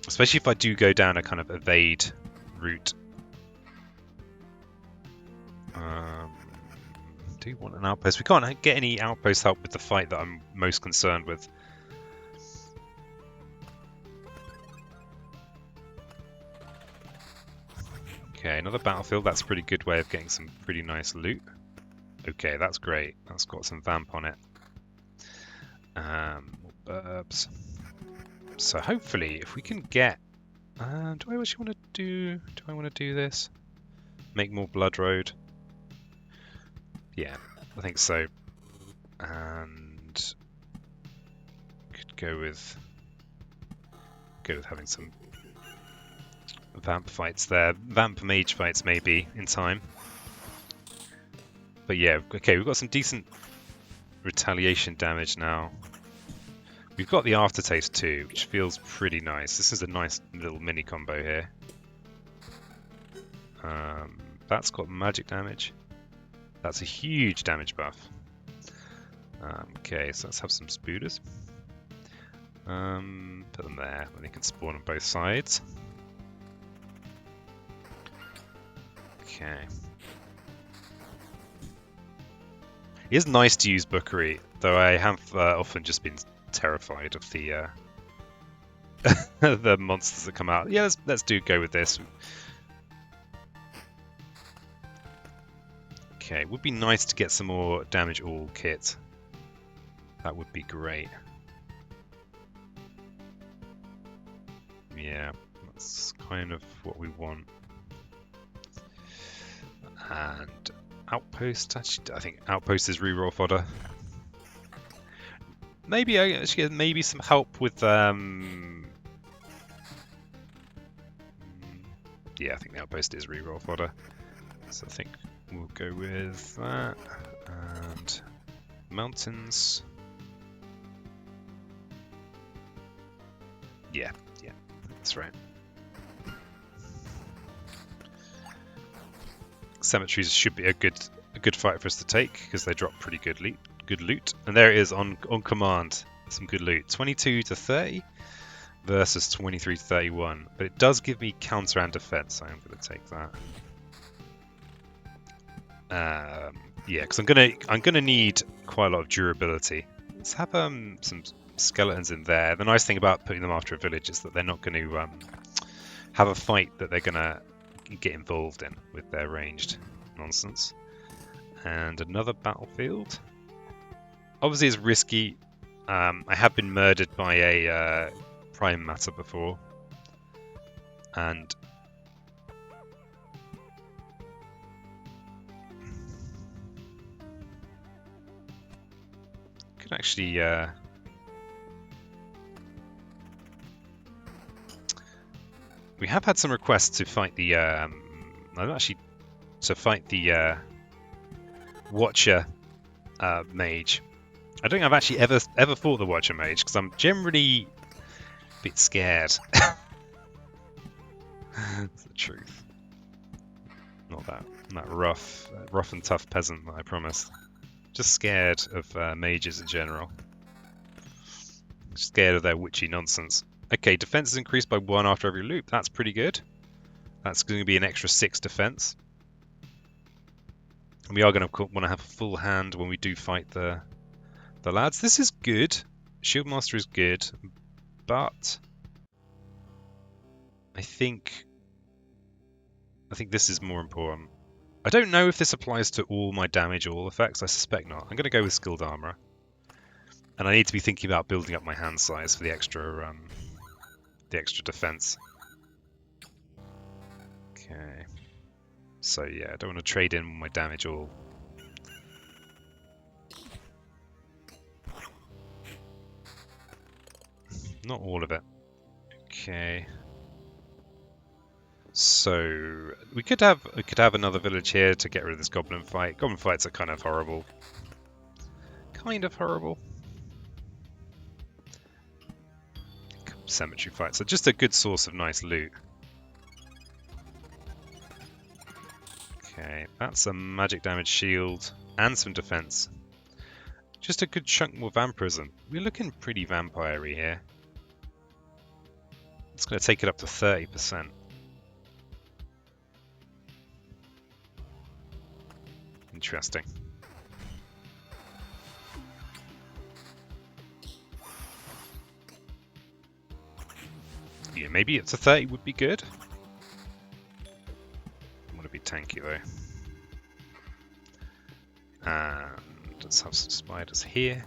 Especially if I do go down a kind of evade route. Do you want an outpost? We can't get any outpost help with the fight that I'm most concerned with. Okay, another battlefield. That's a pretty good way of getting some pretty nice loot. Okay, that's great. That's got some vamp on it. More burbs. So hopefully, if we can get, do I actually want to do? Do I want to do this? Make more Blood Road. Yeah, I think so. And could go with having some vamp fights there. Vamp mage fights maybe in time. But yeah, okay, we've got some decent retaliation damage now. We've got the aftertaste too, which feels pretty nice. This is a nice little mini combo here. That's got magic damage. That's a huge damage buff. Okay, so let's have some spooders. Put them there, and they can spawn on both sides. Okay. It is nice to use bookery, though I have often just been terrified of the the monsters that come out. Yeah, let's go with this. Okay, it would be nice to get some more damage all kit. That would be great. Yeah, that's kind of what we want. And outpost, actually, I think outpost is reroll fodder. Maybe I actually get maybe some help with yeah, I think the outpost is reroll fodder. So I think we'll go with that. And mountains. Yeah, that's right. Cemeteries should be a good fight for us to take because they drop pretty good loot. And there it is on command. Some good loot. 22 to 30. versus 23 to 31, but it does give me counter and defense, so I'm going to take that. Yeah, because I'm gonna need quite a lot of durability. Let's have some skeletons in there. The nice thing about putting them after a village is that they're not going to have a fight that they're going to get involved in with their ranged nonsense. And another battlefield. Obviously, it's risky. I have been murdered by a prime matter before, and could actually we have had some requests to fight the Watcher mage. I don't think I've actually ever fought the Watcher mage because I'm generally a bit scared. That's the truth. Not that rough and tough peasant that I promised. Just scared of mages in general. Scared of their witchy nonsense. Okay, defense is increased by 1 after every loop. That's pretty good. That's going to be an extra 6 defense. And we are going to want to have a full hand when we do fight the lads. This is good. Shield Master is good, but I think this is more important. I don't know if this applies to all my damage or all effects. I suspect not. I'm going to go with Skilled Armourer. And I need to be thinking about building up my hand size for the extra defense. Okay. So yeah, I don't want to trade in my damage all. Not all of it. Okay. So we could have another village here to get rid of this goblin fight. Goblin fights are kind of horrible. Cemetery fights are just a good source of nice loot. Okay, that's a magic damage shield and some defense. Just a good chunk more vampirism. We're looking pretty vampire-y here. It's going to take it up to 30%. Interesting. Yeah, maybe up to 30 would be good. I want to be tanky though. And let's have some spiders here.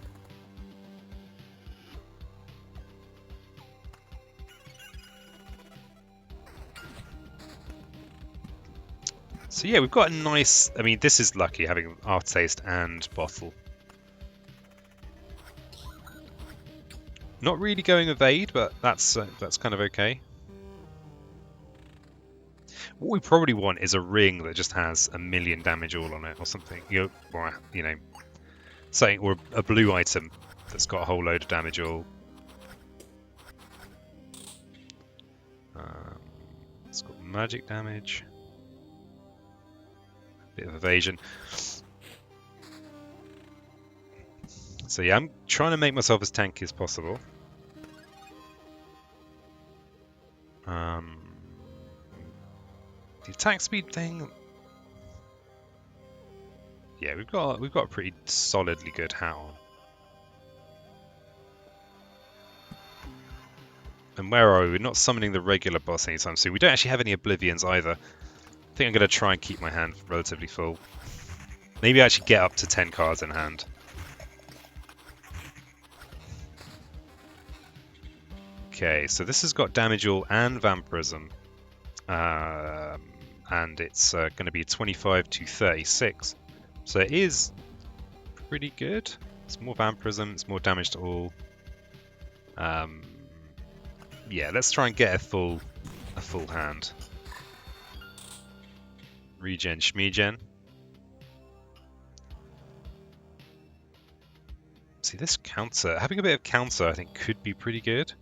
So yeah, we've got a nice... I mean, this is lucky, having Artaste and Bottle. Not really going evade, but that's kind of okay. What we probably want is a ring that just has 1,000,000 damage all on it, or something. You know, something, or a blue item that's got a whole load of damage all. It's got magic damage. Bit of evasion. So yeah, I'm trying to make myself as tanky as possible. The attack speed thing. Yeah, we've got a pretty solidly good hat on. And where are we? We're not summoning the regular boss anytime soon. We don't actually have any Oblivions either. I think I'm going to try and keep my hand relatively full. Maybe actually get up to 10 cards in hand. Okay, so this has got damage all and vampirism. And it's going to be 25 to 36. So it is pretty good. It's more vampirism, it's more damage to all. Yeah, let's try and get a full hand. Regen, Shmegen. See, this counter, having a bit of counter, I think could be pretty good.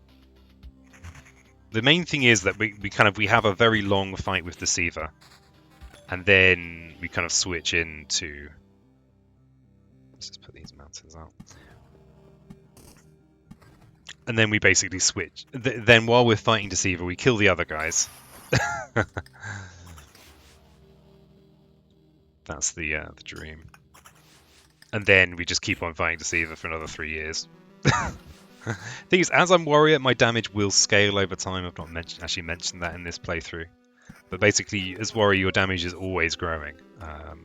The main thing is that we have a very long fight with Deceiver, and then we kind of switch into. Let's just put these mountains out. And then we basically switch. Then while we're fighting Deceiver, we kill the other guys. That's the dream. And then we just keep on fighting Deceiver for another 3 years. Thing is, as I'm Warrior, my damage will scale over time. I've not actually mentioned that in this playthrough. But basically, as Warrior, your damage is always growing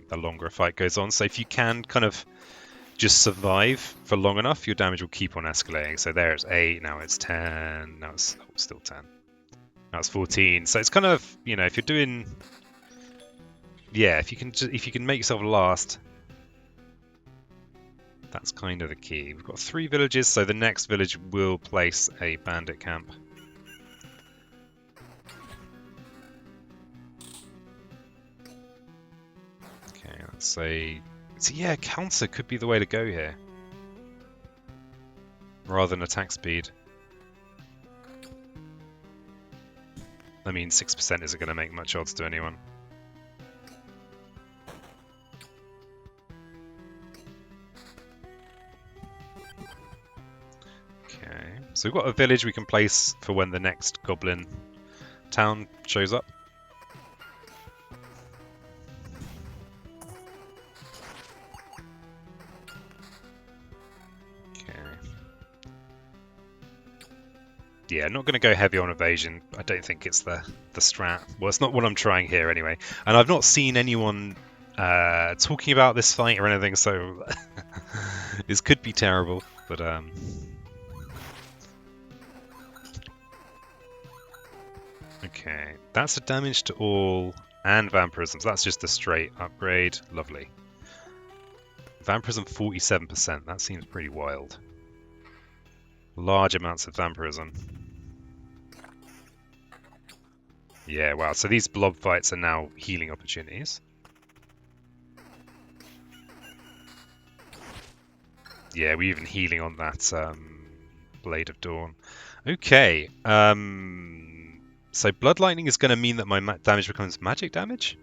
the longer a fight goes on. So if you can kind of just survive for long enough, your damage will keep on escalating. So there it's 8, now it's 10, now it's still 10. Now it's 14. So it's kind of, you know, if you're doing... Yeah, if you can make yourself last, that's kind of the key. We've got 3 villages, so the next village will place a bandit camp. Okay, let's say... So yeah, counter could be the way to go here, rather than attack speed. I mean, 6% isn't going to make much odds to anyone. Okay, so we've got a village we can place for when the next goblin town shows up. Yeah, not going to go heavy on evasion. I don't think it's the strat. Well, it's not what I'm trying here anyway. And I've not seen anyone talking about this fight or anything, so this could be terrible. But okay, that's a damage to all and vampirism. So that's just a straight upgrade. Lovely. Vampirism 47%. That seems pretty wild. Large amounts of vampirism. Yeah, wow. So these blob fights are now healing opportunities. Yeah, we're even healing on that Blade of Dawn. Okay. So Blood Lightning is going to mean that my damage becomes magic damage.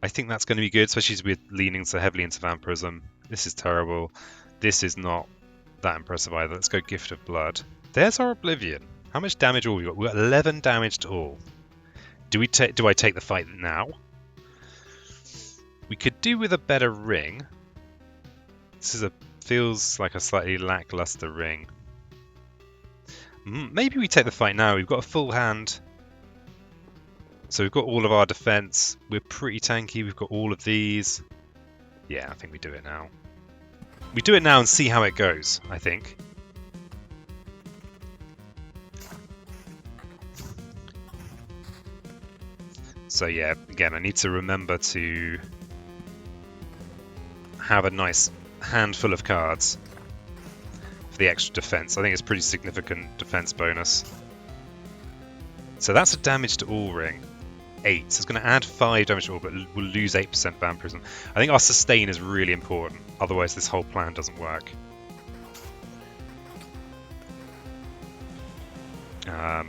I think that's going to be good, especially as we're leaning so heavily into vampirism. This is terrible. This is not that impressive either. Let's go Gift of Blood. There's our Oblivion. How much damage all we got? We've got 11 damage to all. Do I take the fight now? We could do with a better ring. This feels like a slightly lackluster ring. Maybe we take the fight now. We've got a full hand. So we've got all of our defense. We're pretty tanky. We've got all of these. Yeah, I think we do it now. We do it now and see how it goes, I think. So yeah, again, I need to remember to have a nice handful of cards for the extra defense. I think it's pretty significant defense bonus. So that's a damage to all ring. 8. So it's going to add 5 damage to all, but we'll lose 8% vampirism. I think our sustain is really important. Otherwise, this whole plan doesn't work.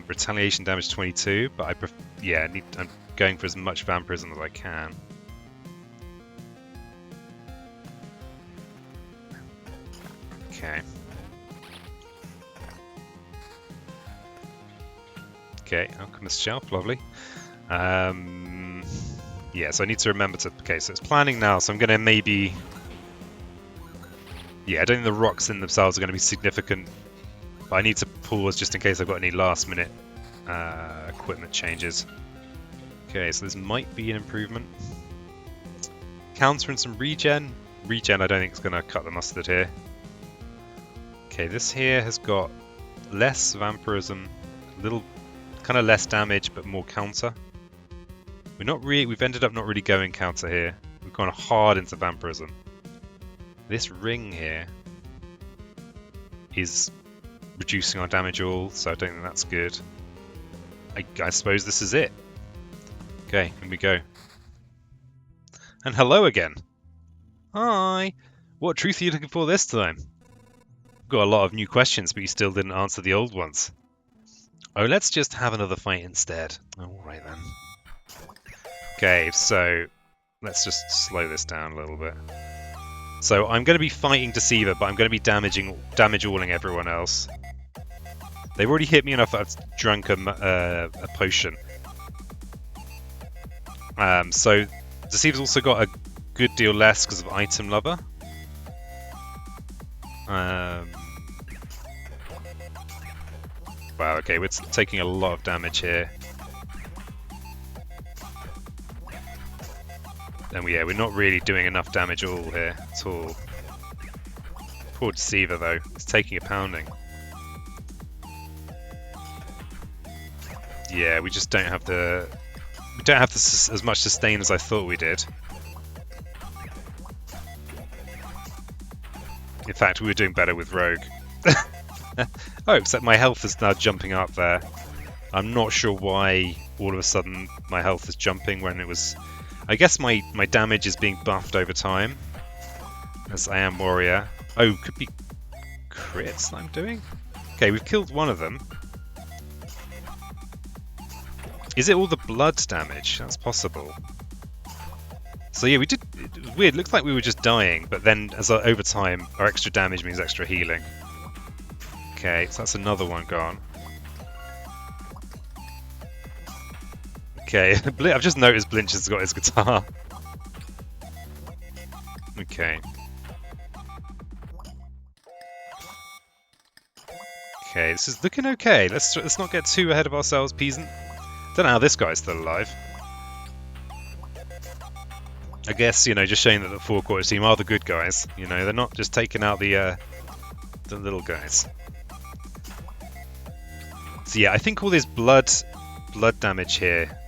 Retaliation damage 22, but I'm going for as much vampirism as I can. Okay. Okay, Alchemist's Shelf, lovely. Yeah, so I need to remember to... Okay, so it's planning now, so I'm going to maybe... Yeah, I don't think the rocks in themselves are going to be significant, but I need to pause just in case I've got any last-minute equipment changes. Okay, so this might be an improvement. Counter and some regen. Regen I don't think is going to cut the mustard here. Okay, this here has got less vampirism, a little... kind of less damage, but more counter. We've ended up not really going counter here. We've gone hard into vampirism. This ring here is reducing our damage all, so I don't think that's good. I suppose this is it. Okay, here we go. And hello again. Hi. What truth are you looking for this time? We've got a lot of new questions, but you still didn't answer the old ones. Oh, let's just have another fight instead. Alright then. Okay, so let's just slow this down a little bit. So I'm going to be fighting Deceiver, but I'm going to be damage-alling everyone else. They've already hit me enough that I've drunk a potion. So Deceiver's also got a good deal less because of Item Lover. Wow, okay, we're taking a lot of damage here. And we're not really doing enough damage all here at all. Poor Deceiver though, it's taking a pounding. Yeah, we just don't have as much sustain as I thought we did. In fact, we were doing better with Rogue. Oh, except my health is now jumping up there. I'm not sure why all of a sudden my health is jumping when it was... I guess my damage is being buffed over time, as I am warrior. Oh, could be crits I'm doing? Okay, we've killed one of them. Is it all the blood damage? That's possible. So yeah, we did... It was weird, it looked like we were just dying, but then over time, our extra damage means extra healing. Okay, so that's another one gone. Okay, I've just noticed Blinch has got his guitar. Okay. Okay, this is looking okay. Let's not get too ahead of ourselves, peasant. Don't know how this guy's still alive. I guess, you know, just showing that the four-quarter team are the good guys. You know, they're not just taking out the little guys. So yeah, I think all this blood damage here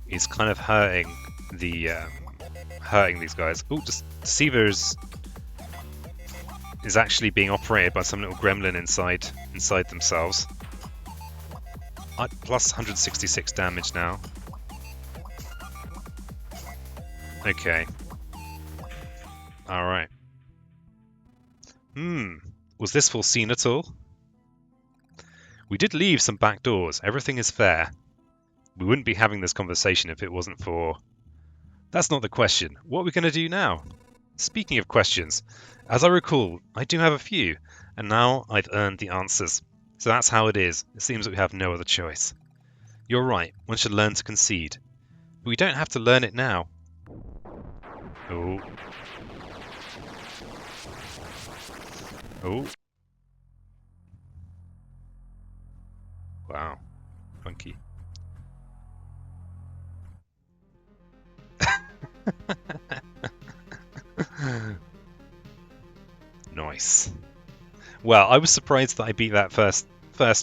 is kind of hurting these guys. Oh, Deceiver is actually being operated by some little gremlin inside themselves. Plus 166 damage now. Okay. Alright. Was this foreseen at all? We did leave some back doors. Everything is fair. We wouldn't be having this conversation if it wasn't for... That's not the question. What are we going to do now? Speaking of questions, as I recall, I do have a few, and now I've earned the answers. So that's how it is. It seems that we have no other choice. You're right. One should learn to concede. But we don't have to learn it now. Oh. Oh. Wow. Funky. Nice. Well, I was surprised that I beat that first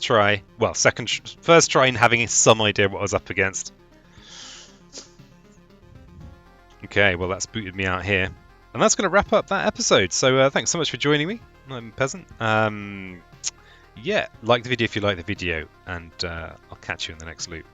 try. Well, first try in having some idea what I was up against. Okay, well that's booted me out here. And that's going to wrap up that episode. So thanks so much for joining me. I'm Peasant. Yeah, like the video if you like the video, and I'll catch you in the next loop.